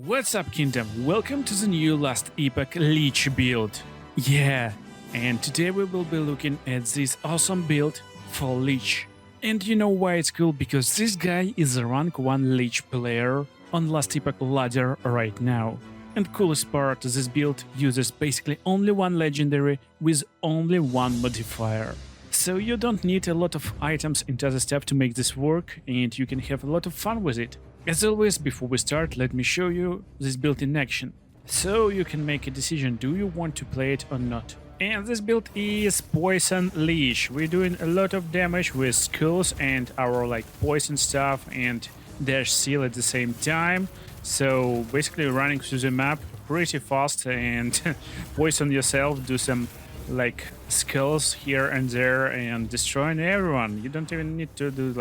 What's up, Kingdom? Welcome to the new last Epoch Lich build. Yeah, and today we will be looking at this awesome build for Lich. And you know why it's cool? Because this guy is a rank 1 Lich player on last Epoch ladder right now. And coolest part, this build uses basically only one legendary with only one modifier. So you don't need a lot of items and other stuff to make this work, and you can have a lot of fun with it. As always, before we start, let me show you this build in action. So you can make a decision, do you want to play it or not. And this build is Poison Lich. We're doing a lot of damage with skulls and our poison stuff and dash seal at the same time. So basically running through the map pretty fast and poison yourself, do some skulls here and there and destroying everyone. You don't even need to do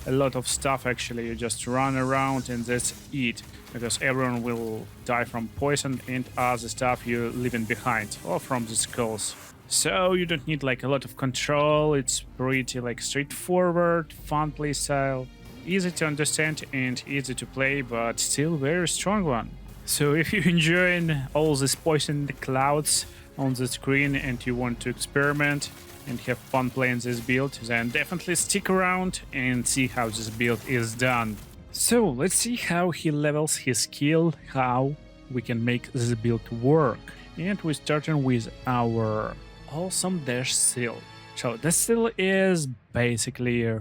a lot of stuff actually. You just run around and that's it, because everyone will die from poison and other stuff you're leaving behind or from the skulls. So you don't need a lot of control. It's pretty straightforward, fun play style, easy to understand and easy to play, but still very strong one. So if you're enjoying all these poison clouds on the screen and you want to experiment and have fun playing this build, then definitely stick around and see how this build is done. So let's see how he levels his skill, how we can make this build work. And we're starting with our awesome dash seal. So dash seal is basically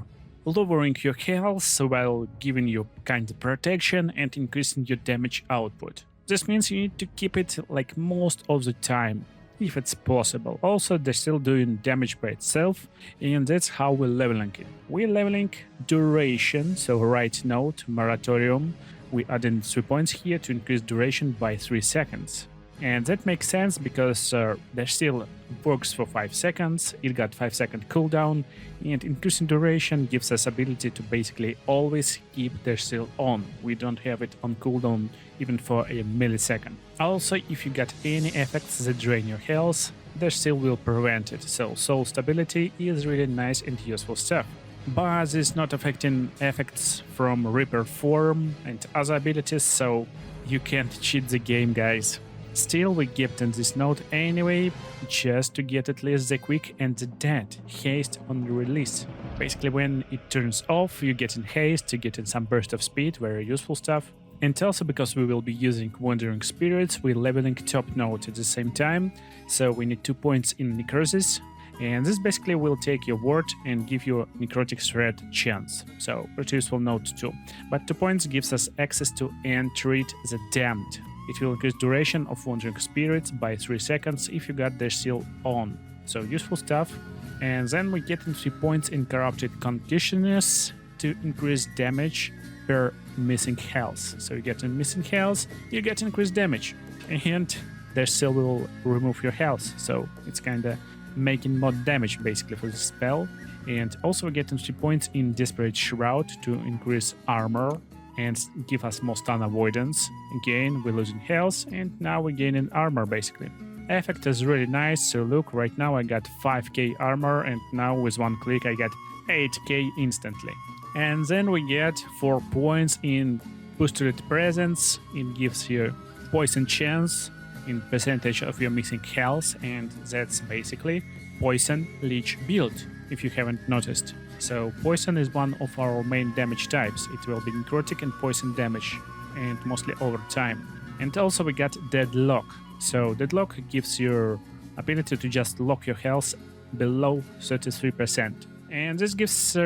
lowering your health while giving you kind of protection and increasing your damage output. This means you need to keep it most of the time, if it's possible. Also, they're still doing damage by itself, and that's how we're leveling it. We're leveling duration, so right node, moratorium. We added 3 points here to increase duration by 3 seconds. And that makes sense because there still works for 5 seconds, it got 5-second cooldown, and increasing duration gives us ability to basically always keep their still on. We don't have it on cooldown even for a millisecond. Also, if you got any effects that drain your health, their still will prevent it, so soul stability is really nice and useful stuff. But this is not affecting effects from Reaper form and other abilities, so you can't cheat the game, guys. Still, we kept in this node anyway, just to get at least the quick and the dead haste on release. Basically, when it turns off, you get in haste, you get in some burst of speed, very useful stuff. And also because we will be using Wandering Spirits, we're leveling top node at the same time, so we need 2 points in necrosis. And this basically will take your ward and give you a necrotic threat chance, so pretty useful node too. But 2 points gives us access to Entreat the Damned. It will increase duration of Wandering Spirits by 3 seconds if you got their seal on. So useful stuff. And then we get in 3 points in Corrupted Concussionist to increase damage per missing health. So you get in missing health, you get increased damage. And their seal will remove your health. So it's kinda making more damage basically for the spell. And also we get in 3 points in Desperate Shroud to increase armor and give us more stun avoidance. Again, we're losing health, and now we're gaining armor basically. Effect is really nice, so look, right now I got 5k armor, and now with one click I get 8k instantly. And then we get 4 points in Boosted Presence. It gives you poison chance in percentage of your missing health, and that's basically Poison Lich build, if you haven't noticed. So poison is one of our main damage types. It will be necrotic and poison damage, and mostly over time. And also we got Deadlock. So Deadlock gives you ability to just lock your health below 33%. And this gives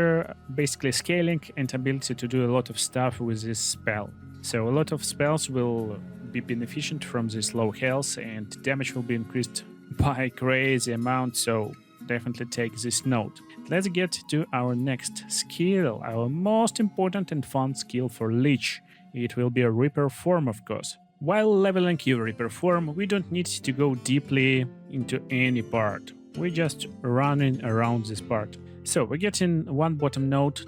basically scaling and ability to do a lot of stuff with this spell. So a lot of spells will be beneficent from this low health, and damage will be increased by crazy amount, so definitely take this note. Let's get to our next skill, our most important and fun skill for Lich. It will be a Reaper form, of course. While leveling your Reaper form, we don't need to go deeply into any part. We're just running around this part. So we're getting one bottom node,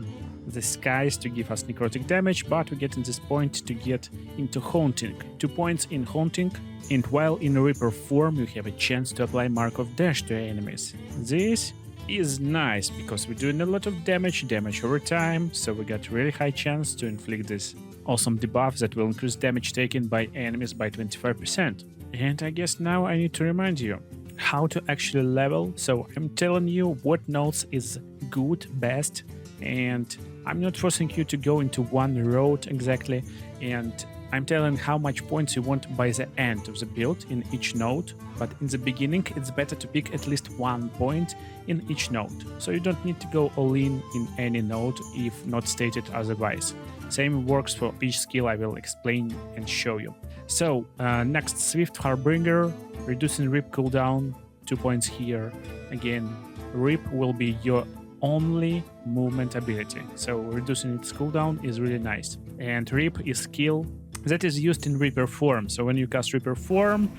the skies, to give us necrotic damage, but we're getting this point to get into Haunting. 2 points in Haunting, and while in Reaper form you have a chance to apply Mark of Dash to enemies. This is nice because we're doing a lot of damage over time, so we got really high chance to inflict this awesome debuff that will increase damage taken by enemies by 25%. And I guess now I need to remind you how to actually level. So I'm telling you what nodes is good, best, and I'm not forcing you to go into one road exactly, and I'm telling how much points you want by the end of the build in each node, but in the beginning it's better to pick at least 1 point in each node, so you don't need to go all in any node if not stated otherwise. Same works for each skill I will explain and show you. So next, Swift Harbinger, reducing Rip cooldown, 2 points here. Again, Rip will be your only movement ability, so reducing its cooldown is really nice. And Rip is skill that is used in Reaper form, so when you cast Reaper form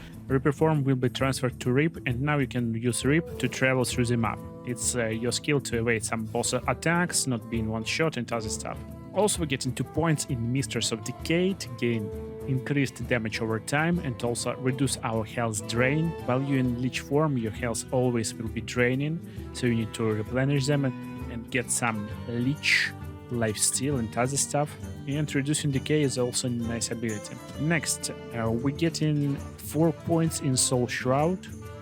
will be transferred to Rip, and now you can use Rip to travel through the map. It's your skill to evade some boss attacks, not being one shot and other stuff. Also we get 2 points in Mistress of Decay to gain increased damage over time and also reduce our health drain. While you're in Lich form, your health always will be draining, so you need to replenish them and get some Lich lifesteal and other stuff. And reducing decay is also a nice ability. Next, we get 4 points in Soul Shroud.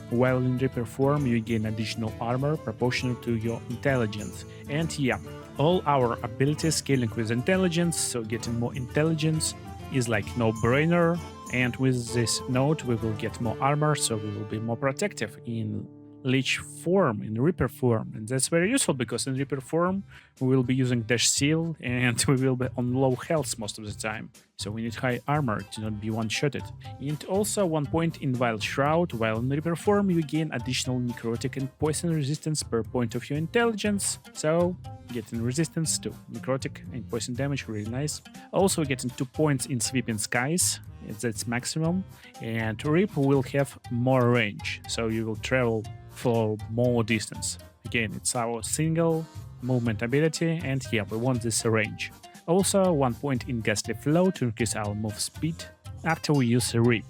While in Reaper form, you gain additional armor proportional to your intelligence. And yeah, all our abilities scaling with intelligence, so getting more intelligence is like no-brainer. And with this node, we will get more armor, so we will be more protective in Lich form, in Reaper form, and that's very useful because in Reaper form we will be using dash seal and we will be on low health most of the time, so we need high armor to not be one-shotted. And also 1 point in Wild Shroud. While in Reaper form you gain additional necrotic and poison resistance per point of your intelligence, so getting resistance to necrotic and poison damage, really nice. Also getting 2 points in Sweeping Skies, that's maximum, and Rip will have more range, so you will travel for more distance. Again, it's our single movement ability, and yeah, we want this range. Also 1 point in Ghastly Flow to increase our move speed after we use a Rip.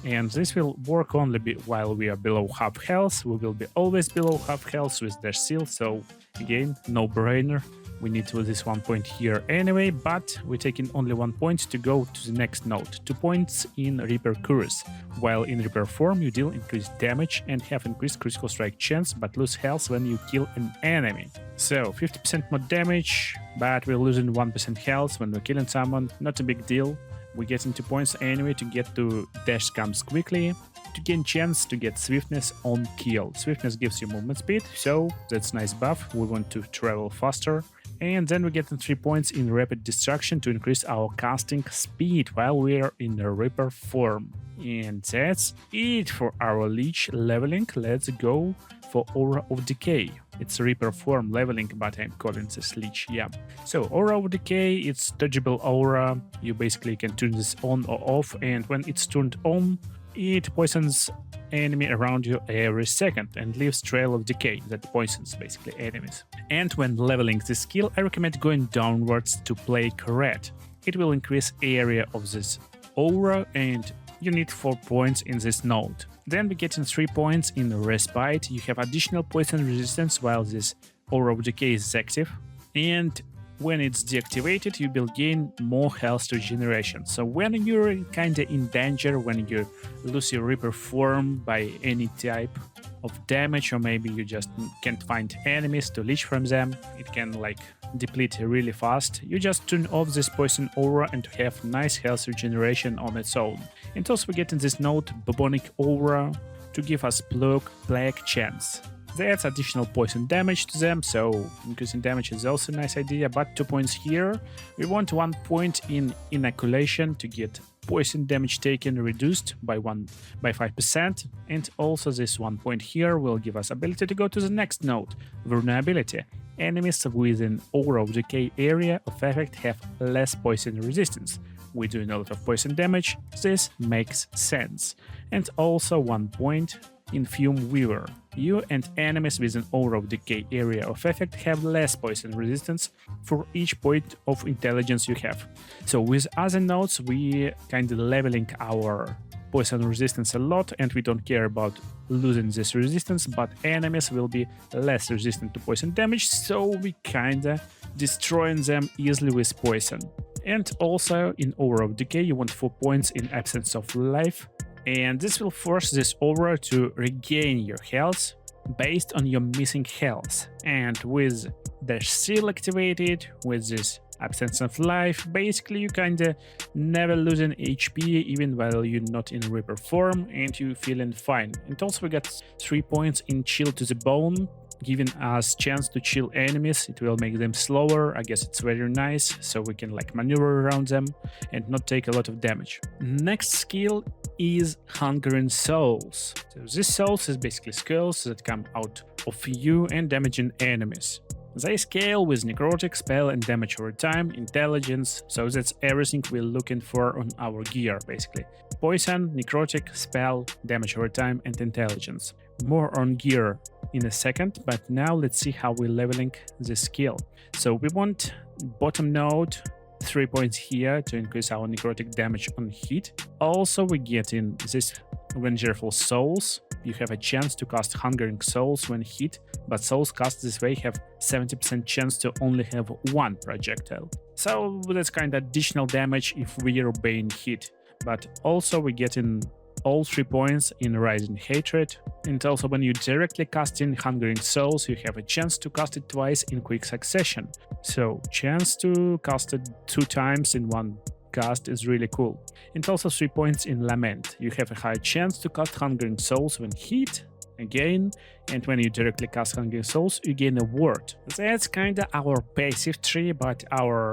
And this will work only while we are below half health. We will be always below half health with dash seal, so again, no-brainer. We need this 1 point here anyway, but we're taking only 1 point to go to the next node. 2 points in Reaper Curse. While in Reaper form, you deal increased damage and have increased critical strike chance, but lose health when you kill an enemy. So 50% more damage, but we're losing 1% health when we're killing someone. Not a big deal. We get 2 points anyway to get to dash scums quickly, to gain chance to get swiftness on kill. Swiftness gives you movement speed, so that's nice buff. We want to travel faster. And then we get 3 points in Rapid Destruction to increase our casting speed while we are in the Reaper form. And that's it for our Lich leveling. Let's go for Aura of Decay. It's Reaper form leveling, but I'm calling this Lich, yeah. So Aura of Decay, it's dodgeable aura. You basically can turn this on or off, and when it's turned on, it poisons enemy around you every second and leaves trail of decay that poisons basically enemies. And when leveling this skill, I recommend going downwards to Plague Red. It will increase area of this aura, and you need 4 points in this node. Then we get 3 points in Respite. You have additional poison resistance while this Aura of Decay is active, and when it's deactivated, you will gain more health regeneration. So when you're kinda in danger, when you lose your Reaper form by any type of damage, or maybe you just can't find enemies to leech from them, it can like deplete really fast. You just turn off this poison aura and have nice health regeneration on its own. And also we get in this node Bubonic Aura to give us plague chance. That's additional poison damage to them, so increasing damage is also a nice idea, but 2 points here. We want 1 point in Inoculation to get poison damage taken reduced by 5%, and also this 1 point here will give us ability to go to the next node, Vulnerability. Enemies within Aura of Decay area of effect have less poison resistance. We're doing a lot of poison damage, this makes sense. And also 1 point in Fume Weaver. You and enemies within Aura of Decay area of effect have less poison resistance for each point of intelligence you have. So with other nodes, we kind of leveling our poison resistance a lot, and we don't care about losing this resistance, but enemies will be less resistant to poison damage, so we kinda destroying them easily with poison. And also in Aura of Decay, you want 4 points in Absence of Life. And this will force this aura to regain your health based on your missing health. And with the seal activated, with this Absence of Life, basically you kinda never losing HP even while you're not in Reaper form and you feeling fine. And also we got 3 points in Chill to the Bone, giving us chance to chill enemies. It will make them slower. I guess it's very nice, so we can like maneuver around them and not take a lot of damage. Next skill is Hungering Souls. So this souls is basically skulls that come out of you and damaging enemies. They scale with necrotic, spell and damage over time, intelligence, so that's everything we're looking for on our gear basically. Poison, necrotic, spell, damage over time and intelligence. More on gear in a second, but now let's see how we're leveling this skill. So we want bottom node, 3 points here to increase our necrotic damage on hit. Also we get in this Vengeful Souls. You have a chance to cast Hungering Souls when hit, but souls cast this way have 70% chance to only have 1 projectile. So that's kind of additional damage if we are being hit. But also we get in all 3 points in Rising Hatred, and also when you directly cast in Hungering Souls, you have a chance to cast it twice in quick succession. So chance to cast it 2 times in one cast is really cool. And also 3 points in Lament. You have a high chance to cast Hungering Souls when hit again, and when you directly cast Hungering Souls, you gain a ward. That's kinda our passive tree, but our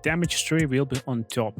damage tree will be on top.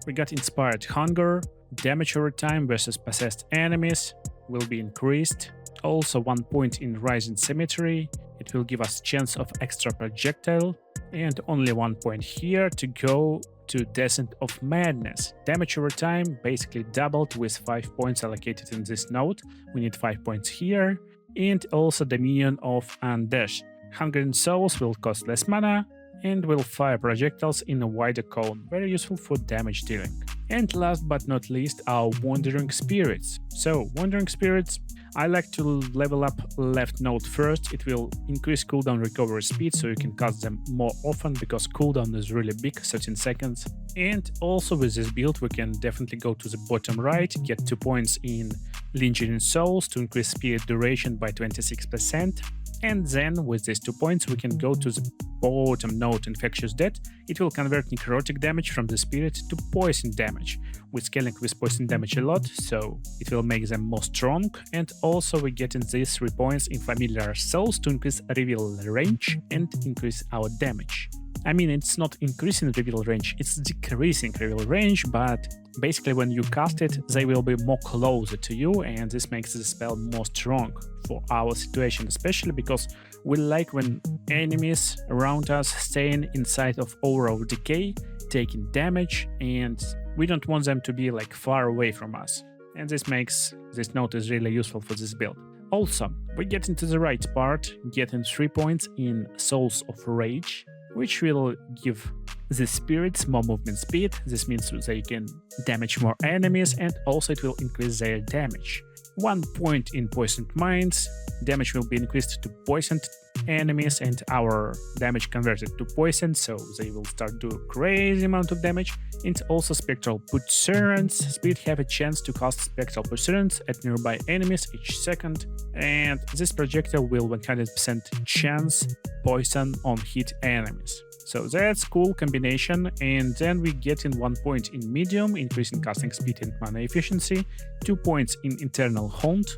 We got Inspired Hunger, damage over time versus possessed enemies will be increased. Also 1 point in Rising Symmetry. It will give us chance of extra projectile, and only 1 point here to go to Descent of Madness. Damage over time basically doubled with 5 points allocated in this node. We need 5 points here. And also Dominion of Undeath. Hungering Souls will cost less mana and will fire projectiles in a wider cone, very useful for damage dealing. And last but not least, our Wandering Spirits. So, Wandering Spirits, I like to level up left node first. It will increase cooldown recovery speed, so you can cast them more often because cooldown is really big, 13 seconds. And also with this build, we can definitely go to the bottom right, get 2 points in Lingering Souls to increase spirit duration by 26%. And then with these 2 points, we can go to the bottom node Infectious Death. It will convert necrotic damage from the spirit to poison damage. We're scaling with poison damage a lot, so it will make them more strong. And also we get in these 3 points in Familiar Souls to increase reveal range and increase our damage. I mean, it's not increasing reveal range, it's decreasing reveal range, but basically when you cast it, they will be more closer to you, and this makes the spell more strong for our situation, especially because we like when enemies around us staying inside of Aura of Decay, taking damage, and we don't want them to be like far away from us. And this makes this node is really useful for this build. Also, we get into the right part, getting 3 points in Souls of Rage, which will give the spirits more movement speed. This means they can damage more enemies, and also it will increase their damage. 1 point in Poisoned Minds, damage will be increased to poisoned enemies and our damage converted to poison, so they will start do crazy amount of damage. And also Spectral Pursuance. Spirit have a chance to cast Spectral Pursuance at nearby enemies each second, and this projectile will 100% chance poison on hit enemies. So that's cool combination. And then we get in 1 point in Medium, increasing casting speed and mana efficiency, 2 points in Internal Haunt,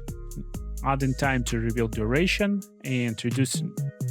adding time to reveal duration, and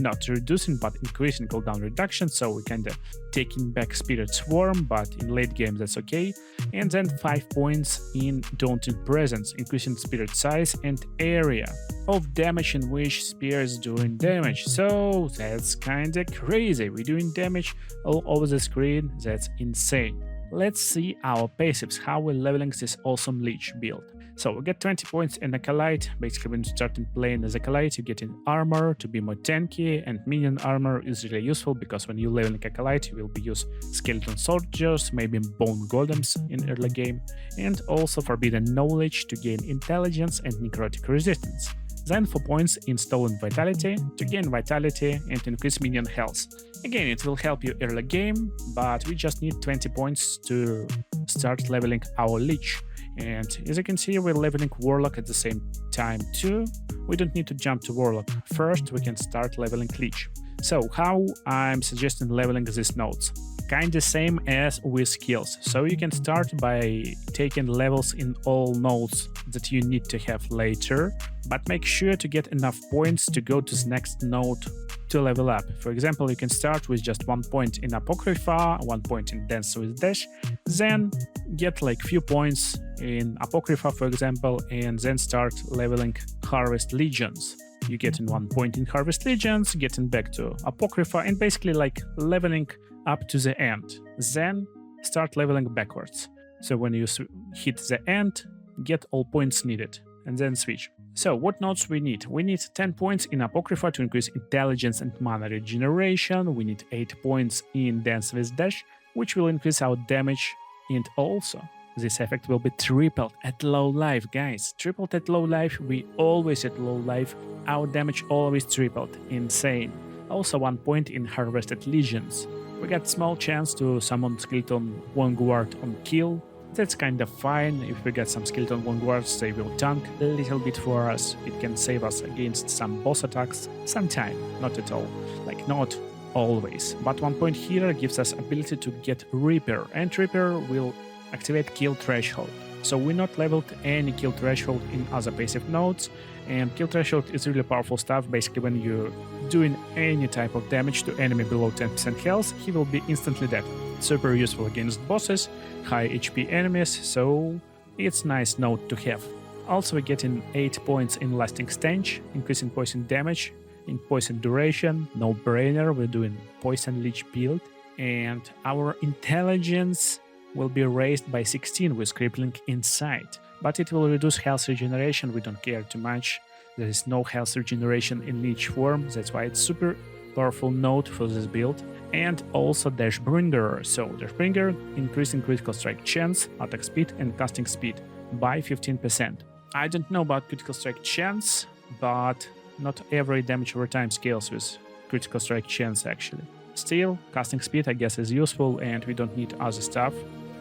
not reducing but increasing cooldown reduction, so we kind of taking back Spirit Swarm, but in late game that's okay. And then 5 points in Daunting Presence, increasing spirit size and area of damage in which spears doing damage. So that's kinda crazy, we're doing damage all over the screen, that's insane. Let's see our passives, how we're leveling this awesome Lich build. So we get 20 points in Acolyte. Basically when you start playing as Acolyte, you get in armor to be more tanky, and minion armor is really useful because when you level Acolyte, you will be use skeleton soldiers, maybe bone golems in early game, and also Forbidden Knowledge to gain intelligence and necrotic resistance. Then 4 points in Stolen Vitality to gain Vitality and increase minion health. Again, it will help you early game, but we just need 20 points to start leveling our Lich. And as you can see, we're leveling Warlock at the same time too. We don't need to jump to Warlock. First, we can start leveling Lich. So how I'm suggesting leveling these nodes? Kinda same as with skills. So you can start by taking levels in all nodes that you need to have later, but make sure to get enough points to go to the next node to level up. For example, you can start with just 1 point in Apocrypha, 1 point in Dance with Dash, then get like few points in Apocrypha, for example, and then start leveling Harvest Legions. You get in 1 point in Harvest Legions, getting back to Apocrypha, and basically like leveling up to the end. Then start leveling backwards. So when you hit the end, get all points needed, and then switch. So what nodes we need? We need 10 points in Apocrypha to increase intelligence and mana regeneration. We need 8 points in Dance with Dash, which will increase our damage, and also this effect will be tripled at low life, guys. Tripled at low life, we always at low life, our damage always tripled, insane. Also 1 point in Harvested Legions. We got small chance to summon Skeleton Vanguard on kill. That's kind of fine. If we get some Skeleton Vanguards, they will tank a little bit for us. It can save us against some boss attacks sometime, not at all. Like not always. But 1 point here gives us ability to get Reaper, and Reaper will activate kill threshold. So we not leveled any kill threshold in other passive nodes, and kill threshold is really powerful stuff. Basically, when you're doing any type of damage to enemy below 10% health, he will be instantly dead. Super useful against bosses, high HP enemies, so it's nice node to have. Also, we're getting 8 points in Lasting Stench, increasing poison damage, in poison duration, no brainer, we're doing Poison Lich build, and our intelligence will be raised by 16 with Crippling Insight, but it will reduce health regeneration, we don't care too much. There is no health regeneration in Lich form, that's why it's super powerful node for this build. And also Dashbringer, so Dashbringer increasing critical strike chance, attack speed and casting speed by 15%. I don't know about critical strike chance, but not every damage over time scales with critical strike chance actually. Still, casting speed I guess is useful and we don't need other stuff.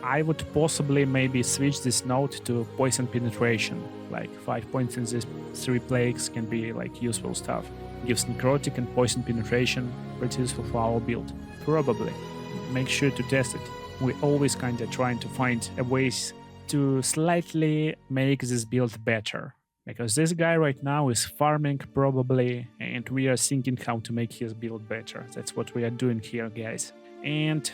I would possibly maybe switch this node to Poison Penetration, like 5 points in these 3 plagues can be like useful stuff. Gives Necrotic and Poison Penetration, pretty useful for our build. Probably. Make sure to test it. We always kinda trying to find a ways to slightly make this build better. Because this guy right now is farming probably, and we are thinking how to make his build better. That's what we are doing here, guys. And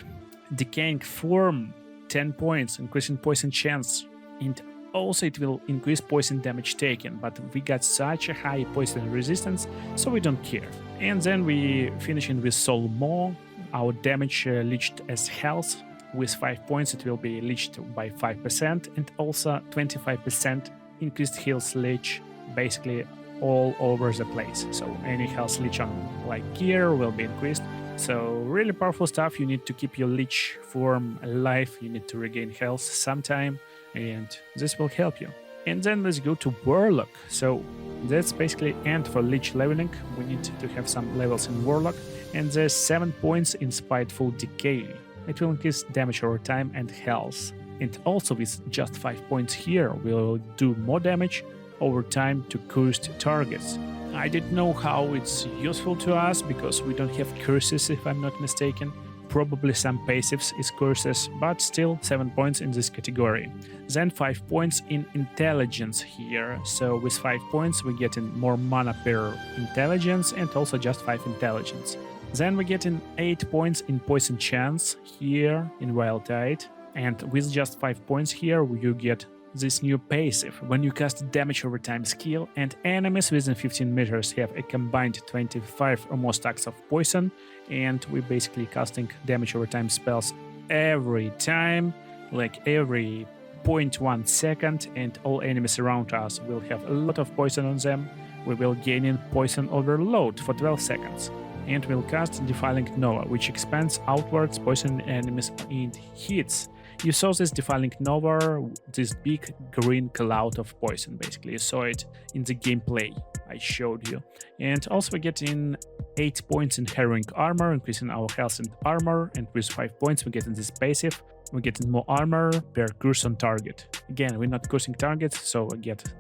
Decaying Form, 10 points, increasing poison chance, and also it will increase poison damage taken, but we got such a high poison resistance, so we don't care. And then we finishing with Soul Maw, our damage leached as health. With 5 points it will be leached by 5%, and also 25% increased health leech, basically all over the place. So any health leech on like gear will be increased. So really powerful stuff. You need to keep your Lich form alive, you need to regain health sometime, and this will help you. And then let's go to Warlock. So that's basically end for Lich leveling. We need to have some levels in Warlock, and there's 7 points in Spiteful Decay. It will increase damage over time and health. And also with just 5 points here, we'll do more damage over time to cursed targets. I didn't know how it's useful to us because we don't have curses if I'm not mistaken. Probably some passives is curses, but still 7 points in this category. Then 5 points in intelligence here. So with 5 points we get in more mana per intelligence and also just 5 intelligence. Then we get in 8 points in poison chance here in Wild Tide. And with just 5 points here you get this new passive. When you cast damage over time skill and enemies within 15 meters have a combined 25 or more stacks of poison, and we're basically casting damage over time spells every time, like every 0.1 second, and all enemies around us will have a lot of poison on them. We will gain in poison overload for 12 seconds. And we'll cast Defiling Nova, which expands outwards poison enemies and hits. You saw this defiling Nova, this big green cloud of poison, basically. You saw it in the gameplay I showed you. And also we're getting 8 points in Harrowing Armor, increasing our health and armor, and with 5 points we're getting this passive. We're getting more armor per curse on target. Again, we're not cursing targets, so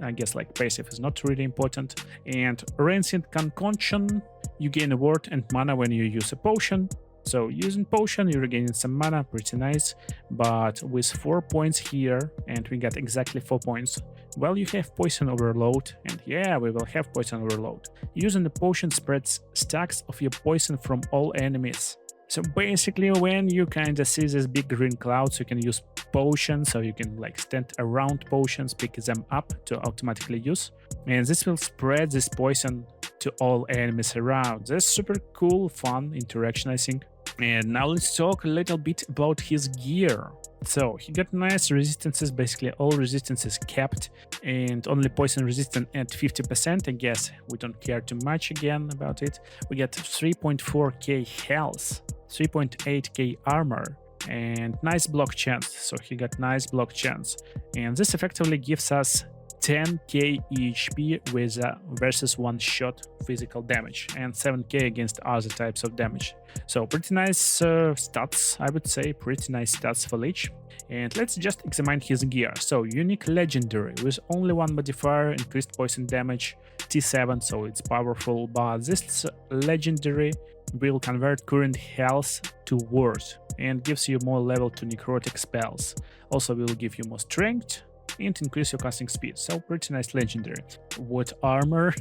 I guess like passive is not really important. And Rancid Concoction, you gain a ward and mana when you use a potion. So using potion, you're regaining some mana, pretty nice. But with 4 points here, and we got exactly 4 points. Well, you have Poison Overload, and yeah, we will have Poison Overload. Using the potion spreads stacks of your poison from all enemies. So basically, when you kind of see this big green clouds, you can use potions, so you can like stand around potions, pick them up to automatically use. And this will spread this poison to all enemies around. That's super cool, fun interaction, I think. And now let's talk a little bit about his gear. So he got nice resistances, basically all resistances kept, and only poison resistant at 50%. I guess we don't care too much again about it. We got 3.4k health, 3.8k armor, and nice block chance. So he got nice block chance, and this effectively gives us 10k EHP with versus one shot physical damage, and 7k against other types of damage. So pretty nice stats, I would say, pretty nice stats for Lich. And let's just examine his gear. So unique legendary with only one modifier, increased poison damage, T7, so it's powerful, but this legendary will convert current health to worse and gives you more level to necrotic spells. Also will give you more strength and increase your casting speed. So pretty nice legendary. What armor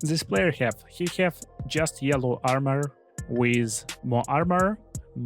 this player have? He have just yellow armor with more armor,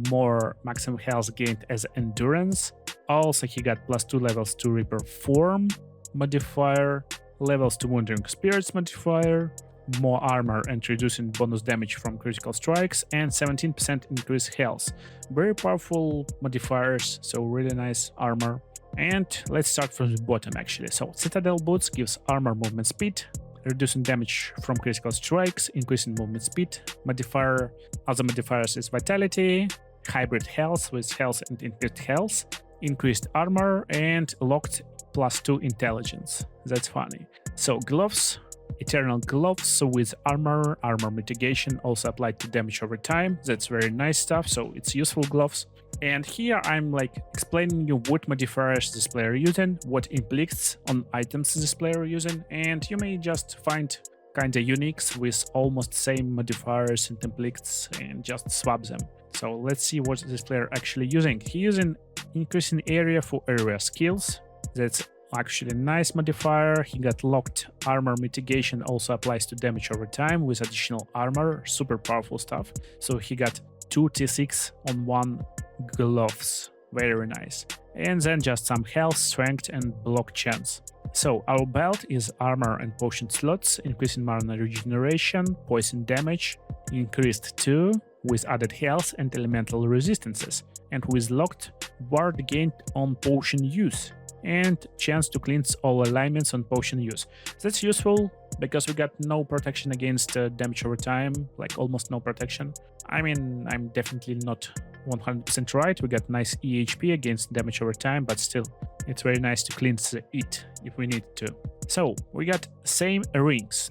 more maximum health gained as endurance. Also he got +2 levels to Reaper Form modifier, levels to Wandering Spirits modifier, more armor and reducing bonus damage from critical strikes, and 17% increased health. Very powerful modifiers, so really nice armor. And let's start from the bottom actually. So Citadel Boots gives armor movement speed, reducing damage from critical strikes, increasing movement speed. Modifier, other modifiers is Vitality, Hybrid Health with health and increased health, increased armor, and locked +2 intelligence. That's funny. So gloves, Eternal Gloves with armor mitigation, also applied to damage over time. That's very nice stuff, so it's useful gloves. And here I'm like explaining you what modifiers this player using, what inflicts on items this player using, and you may just find kinda uniques with almost same modifiers and inflicts and just swap them. So let's see what this player actually using. He using increasing area for area skills. That's actually a nice modifier. He got locked armor mitigation, also applies to damage over time with additional armor, super powerful stuff. So he got 2 T6 on 1 gloves, very nice. And then just some health, strength, and block chance. So our belt is armor and potion slots, increasing mana regeneration, poison damage, increased 2 with added health and elemental resistances, and with locked ward gained on potion use, and chance to cleanse all alignments on potion use. That's useful because we got no protection against damage over time, like almost no protection. I mean, I'm definitely not 100% right. We got nice EHP against damage over time, but still, it's very nice to cleanse it if we need to. So we got same rings.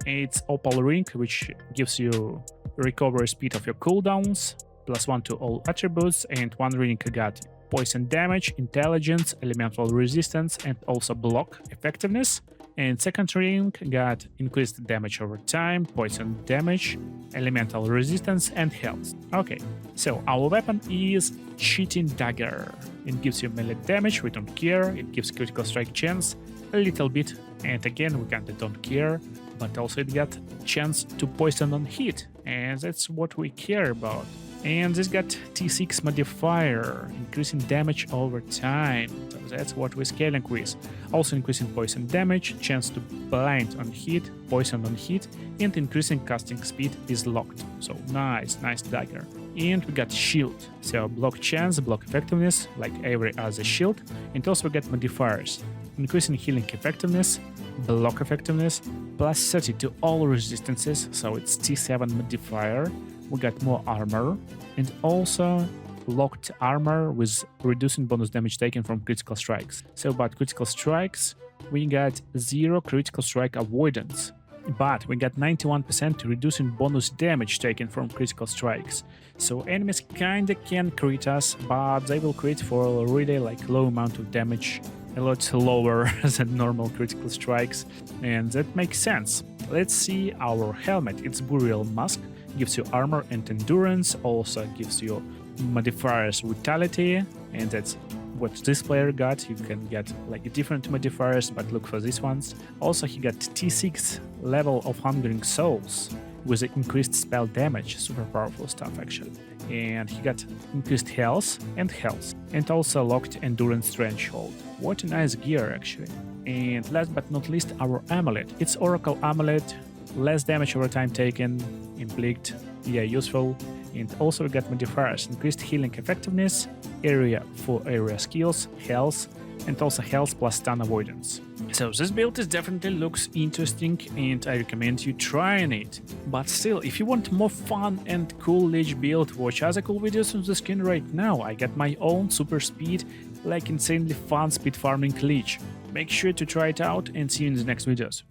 It's Opal ring, which gives you recovery speed of your cooldowns, +1 to all attributes, and one ring got poison damage, intelligence, elemental resistance, and also block effectiveness. And second ring got increased damage over time, poison damage, elemental resistance, and health. Okay, so our weapon is Cheating Dagger. It gives you melee damage, we don't care. It gives critical strike chance a little bit, and again we kinda don't care. But also it got chance to poison on hit, and that's what we care about. And this got T6 modifier, increasing damage over time. So that's what we're scaling with. Also increasing poison damage, chance to blind on hit, poison on hit, and increasing casting speed is locked. So nice dagger. And we got shield. So block chance, block effectiveness, like every other shield. And also we got modifiers. Increasing healing effectiveness, block effectiveness, +30 to all resistances. So it's T7 modifier. We got more armor, and also locked armor with reducing bonus damage taken from critical strikes. So about critical strikes, we got 0 critical strike avoidance, but we got 91% reducing bonus damage taken from critical strikes. So enemies kinda can crit us, but they will crit for a really low amount of damage, a lot lower than normal critical strikes, and that makes sense. Let's see our helmet. It's Burial Mask, gives you armor and endurance, also gives you modifiers vitality, and that's what this player got. You can get different modifiers, but look for these ones. Also he got T6 level of Hungering Souls with increased spell damage, super powerful stuff actually. And he got increased health, and also locked endurance threshold. What a nice gear actually. And last but not least, our amulet. It's Oracle amulet, less damage over time taken, inflict, yeah, useful. And also we got modifiers, increased healing effectiveness, area for area skills, health, and also health plus stun avoidance. So this build definitely looks interesting and I recommend you trying it. But still, if you want more fun and cool Lich build, watch other cool videos on the screen right now. I got my own super speed, insanely fun speed farming Lich. Make sure to try it out and see you in the next videos.